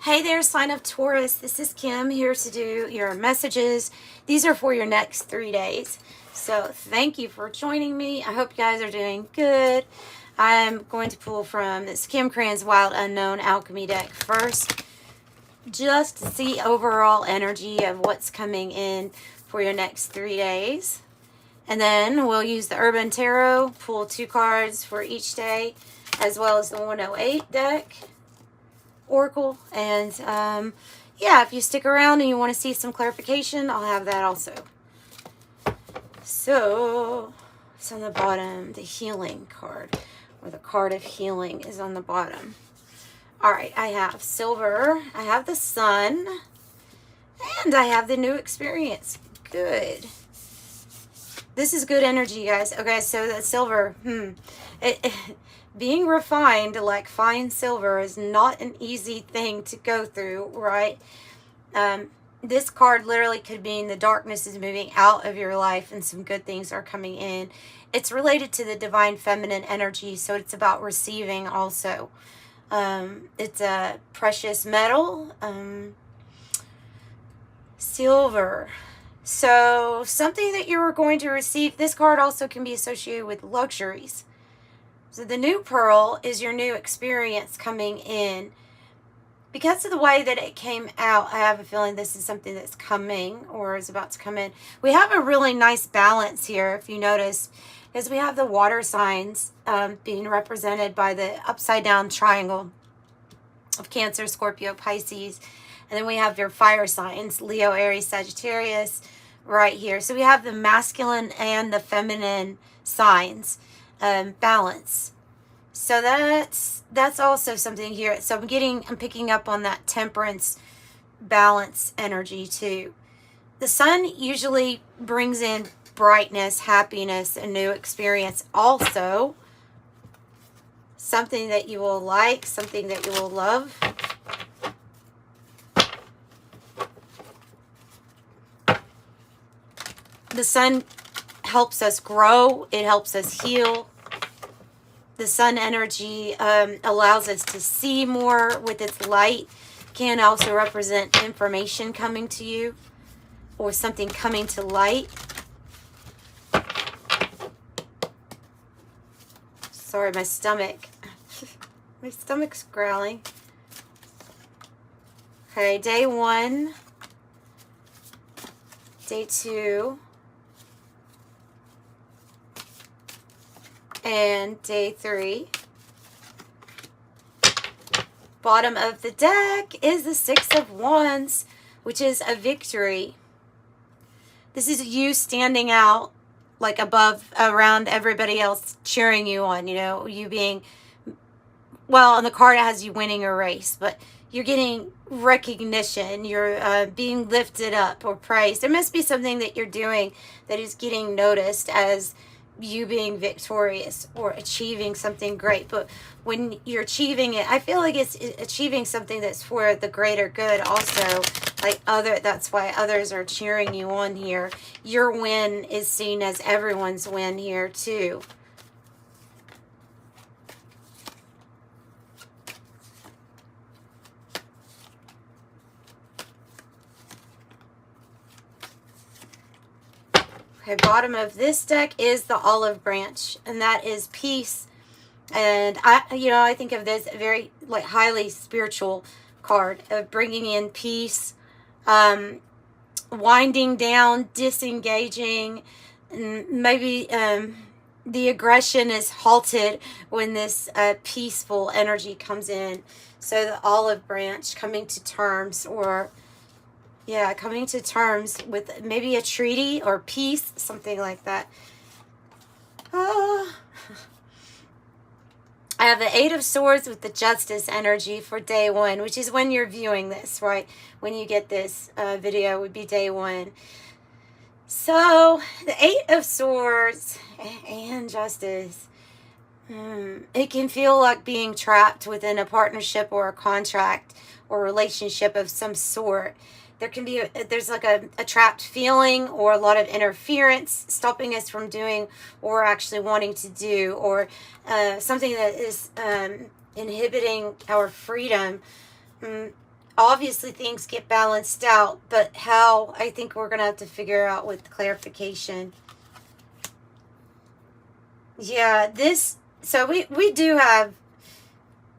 Hey there, sign of Taurus. This is Kim here to do your messages. These are for your next 3 days. So thank you for joining me. I hope you guys are doing good. I'm going to pull from this Krans Wild Unknown alchemy deck first, just to see overall energy of what's coming in for your next 3 days. And then we'll use the Urban Tarot, pull 2 cards for each day, as well as the 108 deck. Oracle, and yeah, if you stick around and you want to see some clarification, I'll have that also. So it's on the bottom, the healing card, or the card of healing is on the bottom. All right, I have silver, I have the sun, and I have the new experience. Good. This is good energy, guys. Okay, so that silver, being refined like fine silver is not an easy thing to go through, right? This card literally could mean the darkness is moving out of your life and some good things are coming in. It's related to the divine feminine energy, so it's about receiving also. It's a precious metal, silver. So something that you're going to receive, this card also can be associated with luxuries. So the new pearl is your new experience coming in. Because of the way that it came out, I have a feeling this is something that's coming or is about to come in. We have a really nice balance here, if you notice, because we have the water signs being represented by the upside down triangle of Cancer, Scorpio, Pisces. And then we have your fire signs, Leo, Aries, Sagittarius, right here. So we have the masculine and the feminine signs. Balance. So that's also something here. So I'm picking up on that temperance, balance energy too. The sun usually brings in brightness, happiness, a new experience. Also, something that you will like, something that you will love. The sun helps us grow. It helps us heal. The sun energy allows us to see more with its light. Can also represent information coming to you or something coming to light. Sorry, my stomach. My stomach's growling. Okay, day 1. Day 2. And day 3. Bottom of the deck is the 6 of Wands, which is a victory. This is you standing out like above, around everybody else cheering you on, you know, you being, well, on the card it has you winning a race, but you're getting recognition, you're being lifted up or praised. There must be something that you're doing that is getting noticed as you being victorious or achieving something great. But when you're achieving it, I feel like it's achieving something that's for the greater good also. Like that's why others are cheering you on here. Your win is seen as everyone's win here too. Okay, bottom of this deck is the olive branch, and that is peace. And I think of this very like highly spiritual card of bringing in peace, winding down, disengaging, and maybe the aggression is halted when this peaceful energy comes in. So the olive branch, coming to terms, or yeah, coming to terms with maybe a treaty or peace, something like that. I have the 8 of Swords with the Justice energy for day 1, which is when you're viewing this, right? When you get this video would be day 1. So the 8 of Swords and Justice. It can feel like being trapped within a partnership or a contract or relationship of some sort. There's like a trapped feeling or a lot of interference stopping us from doing or actually wanting to do, or something that is inhibiting our freedom. obviously things get balanced out, but how, I think we're going to have to figure out with clarification. Yeah, this, so we do have,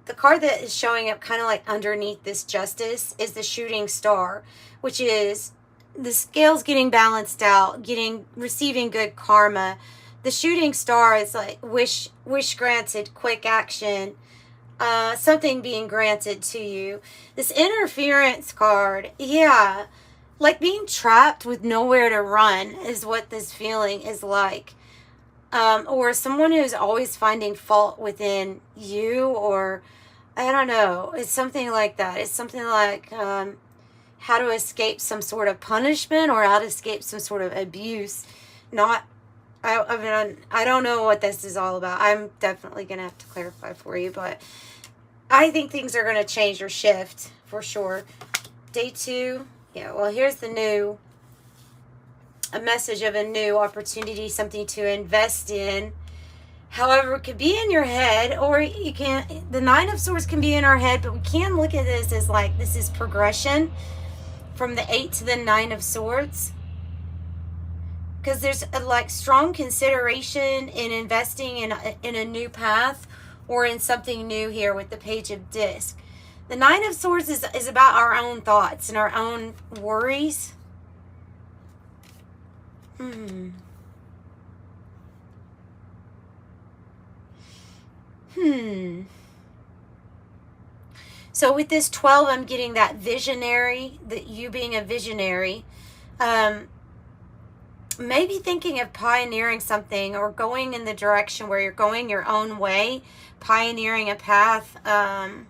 the card that is showing up kind of like underneath this justice is the shooting star, which is the scales getting balanced out, receiving good karma. The shooting star is like wish granted, quick action, something being granted to you. This interference card, yeah, like being trapped with nowhere to run is what this feeling is like. Or someone who's always finding fault within you, or I don't know, it's something like that. It's something like how to escape some sort of punishment or how to escape some sort of abuse. I mean, I don't know what this is all about. I'm definitely going to have to clarify for you, but I think things are going to change or shift for sure. Day 2, yeah, well, here's a message of a new opportunity, something to invest in. However, it could be in your head, or you can, the 9 of Swords can be in our head, but we can look at this as like, this is progression from the 8 to the 9 of Swords. Because there's a like strong consideration in investing in a new path or in something new here with the Page of Disc. The 9 of Swords is about our own thoughts and our own worries. So with this 12, I'm getting that visionary, that you being a visionary. Maybe thinking of pioneering something or going in the direction where you're going your own way, pioneering a path that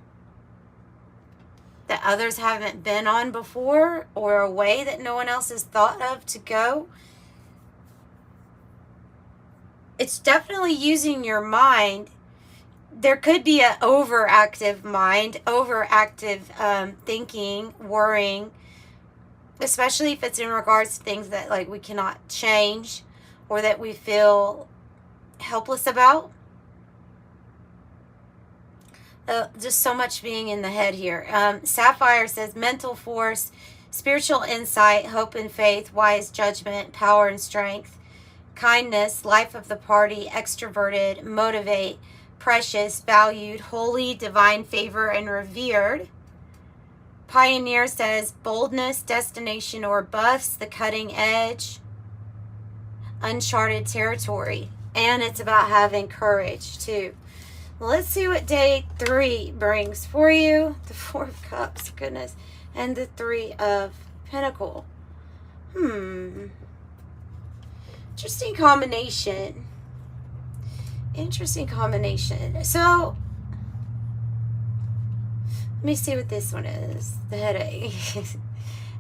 others haven't been on before, or a way that no one else has thought of to go. It's definitely using your mind. There could be an overactive mind, overactive thinking, worrying, especially if it's in regards to things that like we cannot change or that we feel helpless about. Just so much being in the head here. Sapphire says mental force, spiritual insight, hope and faith, wise judgment, power and strength, kindness, life of the party, extroverted, motivate, precious, valued, holy, divine favor, and revered. Pioneer says boldness, destination or buffs, the cutting edge, uncharted territory. And it's about having courage too. Well, let's see what day 3 brings for you. The 4 of Cups, goodness. And the 3 of Pentacles. Interesting combination. Interesting combination. So, let me see what this one is. The headache.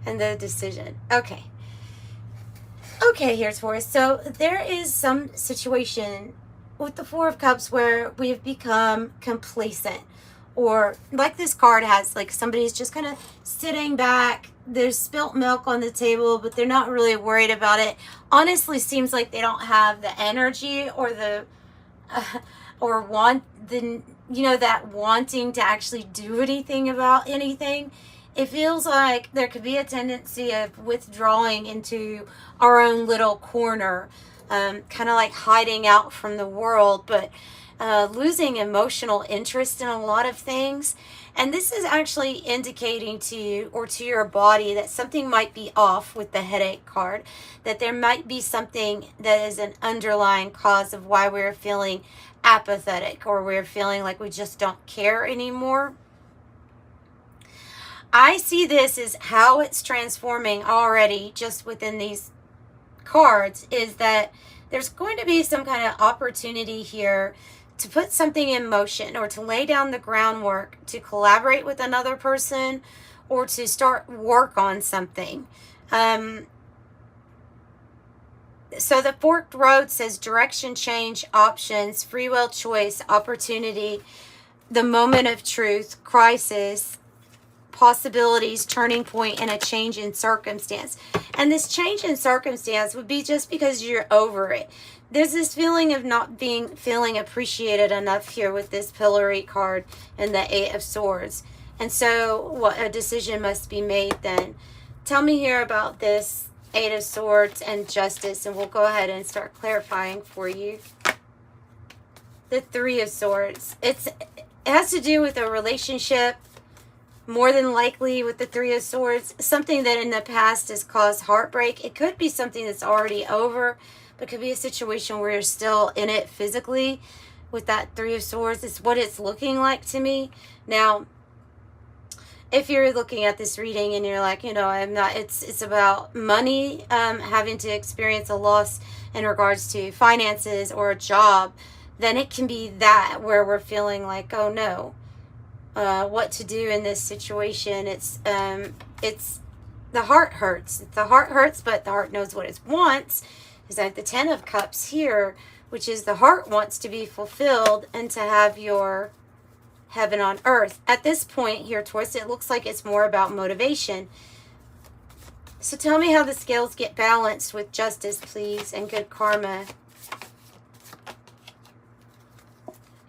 And the decision. Okay. Okay, here's for us. So, there is some situation with the 4 of Cups where we've become complacent. Or, like this card has, like somebody's just kind of sitting back. There's spilt milk on the table, but they're not really worried about it. Honestly, seems like they don't have the energy or the... or want the, you know, that wanting to actually do anything about anything. It feels like there could be a tendency of withdrawing into our own little corner, kind of like hiding out from the world, but losing emotional interest in a lot of things. And this is actually indicating to you or to your body that something might be off with the headache card, that there might be something that is an underlying cause of why we're feeling apathetic or we're feeling like we just don't care anymore. I see this as how it's transforming already just within these cards, is that there's going to be some kind of opportunity here to put something in motion or to lay down the groundwork to collaborate with another person or to start work on something. So the forked road says direction change, options, free will choice, opportunity, the moment of truth, crisis, possibilities, turning point, and a change in circumstance. And this change in circumstance would be just because you're over it. There's this feeling of not feeling appreciated enough here with this pillory card and the 8 of Swords. And so what a decision must be made then. Tell me here about this Eight of Swords and Justice, and we'll go ahead and start clarifying for you. The Three of Swords. It has to do with a relationship, more than likely with the Three of Swords. Something that in the past has caused heartbreak. It could be something that's already over, but it could be a situation where you're still in it physically with that Three of Swords. It's what it's looking like to me. Now, if you're looking at this reading and you're like, you know, I'm not, it's about money, having to experience a loss in regards to finances or a job, then it can be that where we're feeling like, oh no, what to do in this situation. It's the heart hurts. The heart hurts, but the heart knows what it wants. Is that the Ten of Cups here, which is the heart wants to be fulfilled and to have your heaven on earth. At this point here, Taurus, it looks like it's more about motivation. So tell me how the scales get balanced with justice, please, and good karma.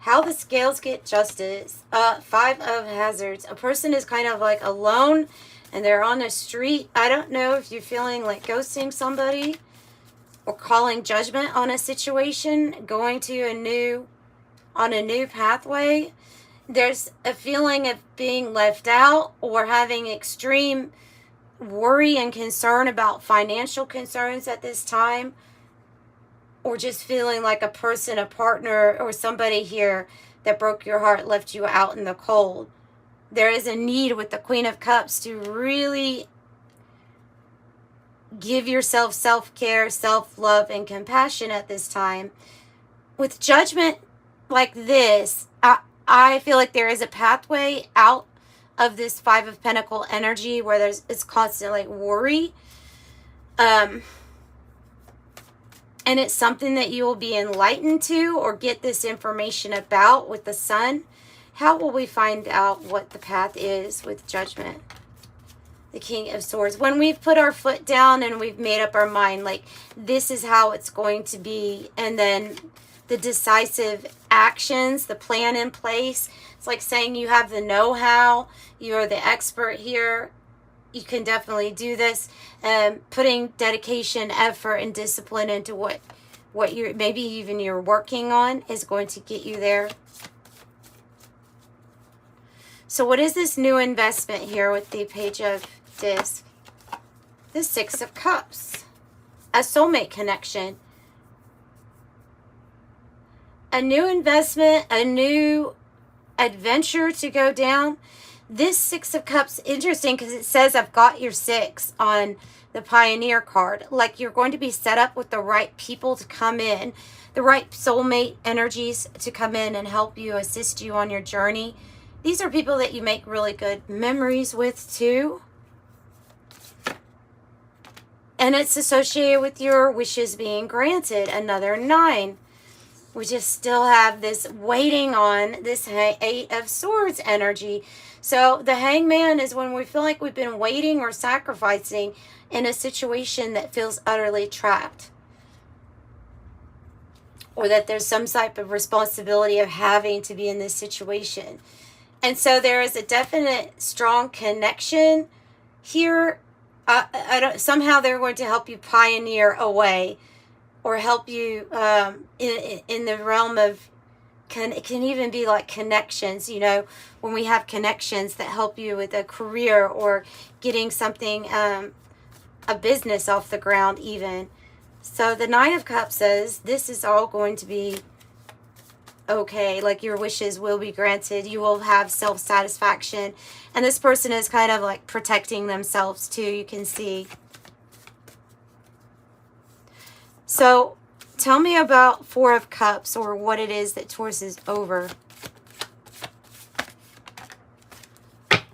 How the scales get justice. Five of Hazards. A person is kind of like alone and they're on the street. I don't know if you're feeling like ghosting somebody or calling judgment on a situation, going to a new pathway. There's a feeling of being left out or having extreme worry and concern about financial concerns at this time, or just feeling like a person, a partner, or somebody here that broke your heart, left you out in the cold. There is a need with the Queen of Cups to really give yourself self-care, self-love, and compassion at this time. With Judgment like this, I feel like there is a pathway out of this Five of Pentacle energy where it's constantly worry. And it's something that you will be enlightened to or get this information about with the Sun. How will we find out what the path is with Judgment? The King of Swords. When we've put our foot down and we've made up our mind, like this is how it's going to be, and then the decisive actions, the plan in place. It's like saying you have the know-how, you're the expert here, you can definitely do this. Putting dedication, effort, and discipline into what you're, maybe even you're working on, is going to get you there. So what is this new investment here with the Page of Disc? The Six of Cups. A soulmate connection. A new investment, a new adventure to go down. This Six of Cups, interesting because it says I've got your six on the Pioneer card. Like you're going to be set up with the right people to come in, the right soulmate energies to come in and help you, assist you on your journey. These are people that you make really good memories with too. And it's associated with your wishes being granted. Another 9. We just still have this waiting on this Eight of Swords energy. So the Hangman is when we feel like we've been waiting or sacrificing in a situation that feels utterly trapped. Or that there's some type of responsibility of having to be in this situation. And so there is a definite strong connection here. Somehow they're going to help you pioneer a way, or help you in the realm of, it can even be like connections, you know, when we have connections that help you with a career or getting something, a business off the ground even. So the Nine of Cups says this is all going to be okay, like your wishes will be granted. You will have self-satisfaction. And this person is kind of like protecting themselves too, you can see. So tell me about Four of Cups, or what it is that Taurus is over.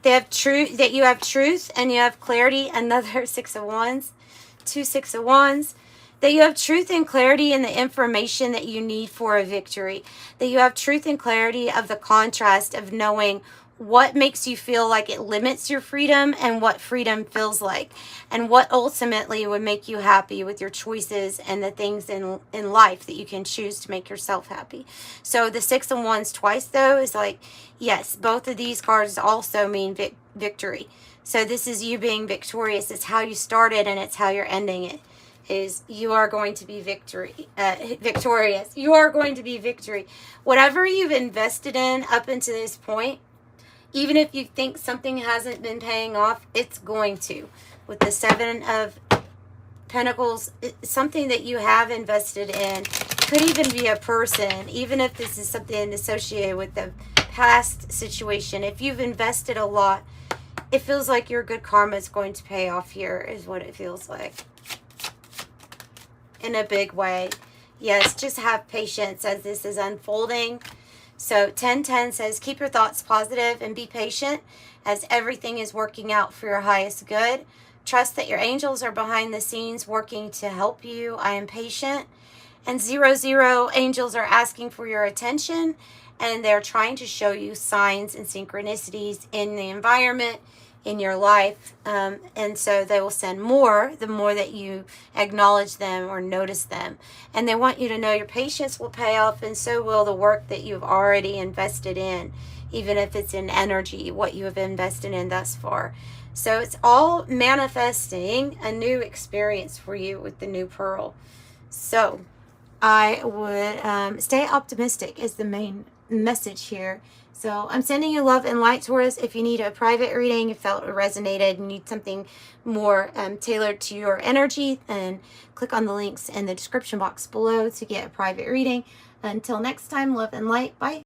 They have truth, that you have truth and you have clarity. Another Six of Wands, 2 Six of Wands. That you have truth and clarity in the information that you need for a victory. That you have truth and clarity of the contrast of knowing what makes you feel like it limits your freedom and what freedom feels like, and what ultimately would make you happy with your choices and the things in life that you can choose to make yourself happy. So the 6 of Wands twice, though, is like, yes, both of these cards also mean victory. So this is you being victorious. It's how you started and it's how you're ending it. Is you are going to be victorious. You are going to be victory. Whatever you've invested in up until this point, even if you think something hasn't been paying off, it's going to. With the 7 of Pentacles, something that you have invested in, could even be a person, even if this is something associated with the past situation. If you've invested a lot, it feels like your good karma is going to pay off here, is what it feels like. In a big way. Yes, just have patience as this is unfolding. So 1010 says, keep your thoughts positive and be patient as everything is working out for your highest good. Trust that your angels are behind the scenes working to help you. I am patient. And 00 angels are asking for your attention, and they're trying to show you signs and synchronicities in the environment, in your life. And so they will send more the more that you acknowledge them or notice them. And they want you to know your patience will pay off, and so will the work that you've already invested in, even if it's in energy, what you have invested in thus far. So it's all manifesting a new experience for you with the new pearl. So I would stay optimistic is the main message here. So I'm sending you love and light, Taurus. If you need a private reading, you felt it resonated, you need something more tailored to your energy, then click on the links in the description box below to get a private reading. Until next time, love and light. Bye.